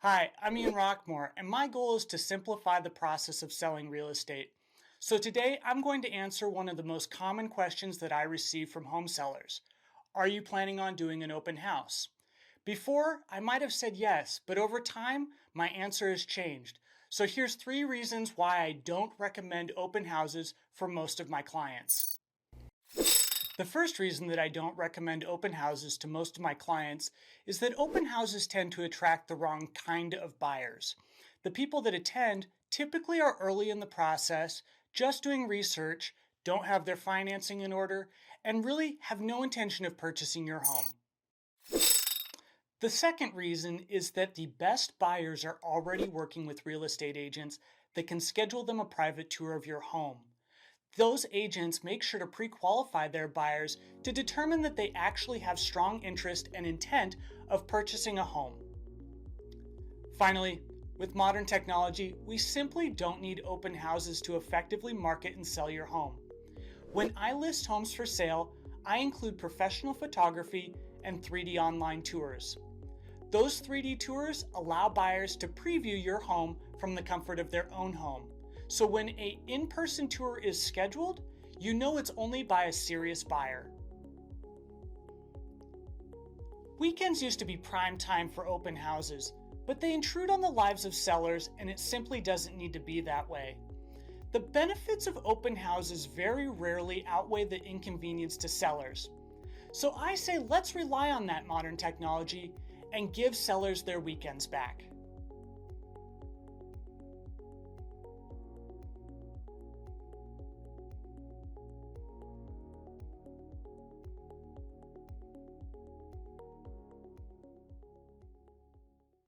Hi, I'm Ian Rockmore, and my goal is to simplify the process of selling real estate. So today, I'm going to answer one of the most common questions that I receive from home sellers. Are you planning on doing an open house? Before, I might have said yes, but over time, my answer has changed. So here's 3 reasons why I don't recommend open houses for most of my clients. The first reason that I don't recommend open houses to most of my clients is that open houses tend to attract the wrong kind of buyers. The people that attend typically are early in the process, just doing research, don't have their financing in order, and really have no intention of purchasing your home. The second reason is that the best buyers are already working with real estate agents that can schedule them a private tour of your home. Those agents make sure to pre-qualify their buyers to determine that they actually have strong interest and intent of purchasing a home. Finally, with modern technology, we simply don't need open houses to effectively market and sell your home. When I list homes for sale, I include professional photography and 3D online tours. Those 3D tours allow buyers to preview your home from the comfort of their own home. So when an in-person tour is scheduled, you know it's only by a serious buyer. Weekends used to be prime time for open houses, but they intrude on the lives of sellers, and it simply doesn't need to be that way. The benefits of open houses very rarely outweigh the inconvenience to sellers. So I say let's rely on that modern technology and give sellers their weekends back.